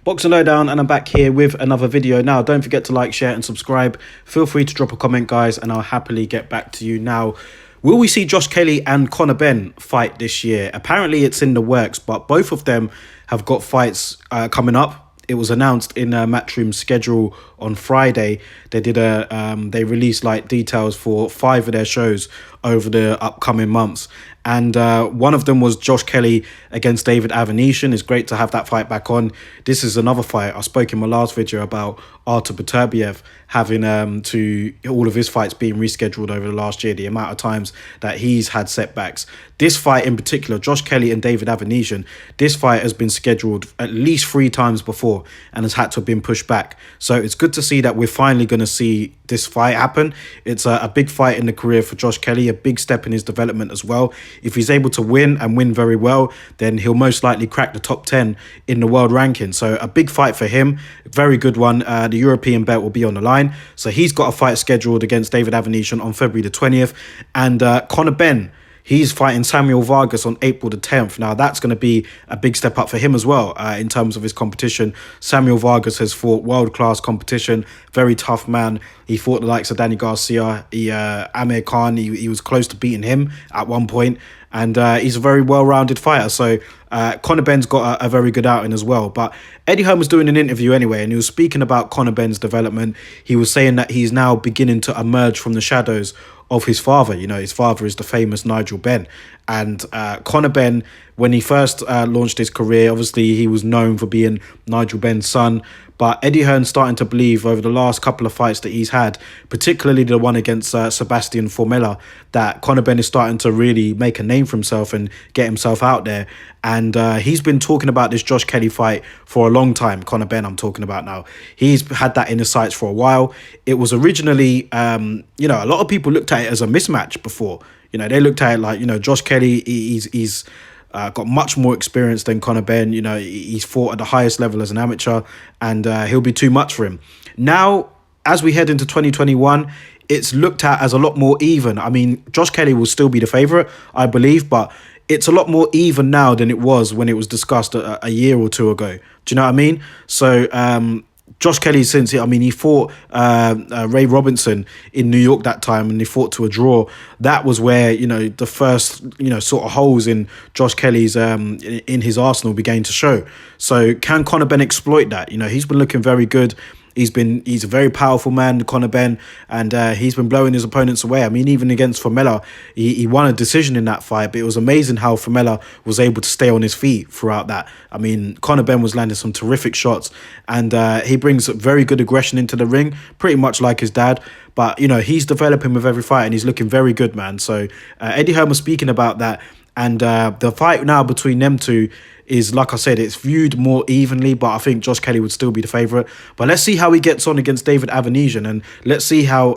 Boxing Lowdown, and I'm back here with another video. Now, don't forget to like, share and subscribe. Feel free to drop a comment, guys, and I'll happily get back to you. Now, will we see Josh Kelly and Conor Benn fight this year? Apparently, it's in the works, but both of them have got fights coming up. It was announced in Matchroom's schedule on Friday. They did they released like details for 5 of their shows over the upcoming months. And one of them was Josh Kelly against David Avanesyan. It's great to have that fight back on. This is another fight. I spoke in my last video about Artur Beterbiev having all of his fights being rescheduled over the last year, the amount of times that he's had setbacks. This fight in particular, Josh Kelly and David Avanesyan, this fight has been scheduled at least 3 times before and has had to have been pushed back. So it's good to see that we're finally going to see this fight happen. It's a big fight in the career for Josh Kelly, a big step in his development as well. If he's able to win and win very well, then he'll most likely crack the top 10 in the world ranking. So a big fight for him, very good one. The European belt will be on the line. So he's got a fight scheduled against David Avanesyan on February the 20th. And Conor Benn, he's fighting Samuel Vargas on April the 10th. Now, that's going to be a big step up for him as well in terms of his competition. Samuel Vargas has fought world-class competition, very tough man. He fought the likes of Danny Garcia, Amir Khan. He was close to beating him at one point. And he's a very well-rounded fighter. So Conor Benn's got a very good outing as well. But Eddie Hearn was doing an interview anyway, and he was speaking about Conor Benn's development. He was saying that he's now beginning to emerge from the shadows of his father. You know, his father is the famous Nigel Benn. And Conor Benn, when he first launched his career, obviously he was known for being Nigel Benn's son. But Eddie Hearn's starting to believe over the last couple of fights that he's had, particularly the one against Sebastian Formella, that Conor Benn is starting to really make a name for himself and get himself out there. And he's been talking about this Josh Kelly fight for a long time. Conor Benn, I'm talking about now. He's had that in his sights for a while. It was originally, you know, a lot of people looked at it as a mismatch before. You know, they looked at it like, you know, Josh Kelly, he's got much more experience than Conor Benn. You know, he's fought at the highest level as an amateur, and he'll be too much for him. Now, as we head into 2021, it's looked at as a lot more even. I mean, Josh Kelly will still be the favourite, I believe, but it's a lot more even now than it was when it was discussed a year or two ago. Do you know what I mean? So, Josh Kelly, he fought Ray Robinson in New York that time, and he fought to a draw. That was where, you know, the first, you know, sort of holes in Josh Kelly's in his arsenal began to show. So can Conor Benn exploit that? You know, he's been looking very good. He's a very powerful man, Conor Benn, and he's been blowing his opponents away. I mean, even against Formella, he won a decision in that fight, but it was amazing how Formella was able to stay on his feet throughout that. I mean, Conor Benn was landing some terrific shots, and he brings very good aggression into the ring, pretty much like his dad. But, you know, he's developing with every fight, and he's looking very good, man. So Eddie Hearn was speaking about that, and the fight now between them two is, like I said, it's viewed more evenly, but I think Josh Kelly would still be the favourite. But let's see how he gets on against David Avanesyan, and let's see how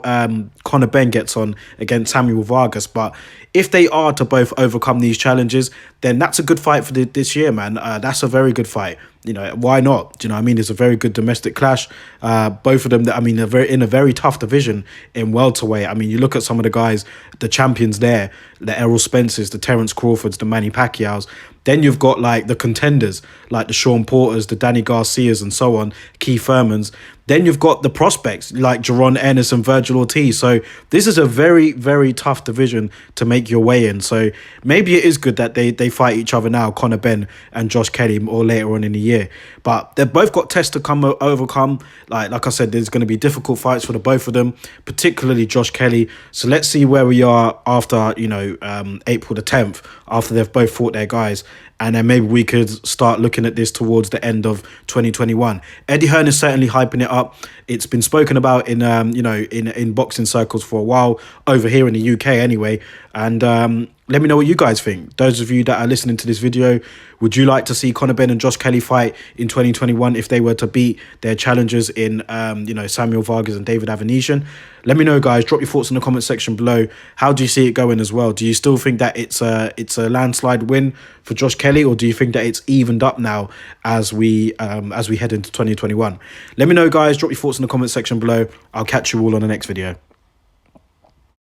Conor Benn gets on against Samuel Vargas. But if they are to both overcome these challenges, then that's a good fight for this year, man. That's a very good fight. You know, why not? Do you know what I mean? It's a very good domestic clash. Both of them, I mean, they're in a very tough division in welterweight. I mean, you look at some of the guys, the champions there, the Errol Spencers, the Terence Crawfords, the Manny Pacquiaos. Then you've got like the contenders, like the Sean Porters, the Danny Garcias and so on, Keith Thurmans. Then you've got the prospects like Jaron Ennis and Virgil Ortiz. So this is a very, very tough division to make your way in. So maybe it is good that they fight each other now, Conor Benn and Josh Kelly, or later on in the year. But they've both got tests to overcome. Like I said, there's going to be difficult fights for the both of them, particularly Josh Kelly. So let's see where we are after, you know, April the 10th, after they've both fought their guys. And then maybe we could start looking at this towards the end of 2021. Eddie Hearn is certainly hyping it up. It's been spoken about in you know, in boxing circles for a while, over here in the UK anyway. And let me know what you guys think. Those of you that are listening to this video, would you like to see Conor Benn and Josh Kelly fight in 2021 if they were to beat their challengers in you know, Samuel Vargas and David Avanesyan? Let me know, guys. Drop your thoughts in the comment section below. How do you see it going as well? Do you still think that it's a landslide win for Josh Kelly, or do you think that it's evened up now as we head into 2021? Let me know, guys. Drop your thoughts in the comment section below. I'll catch you all on the next video.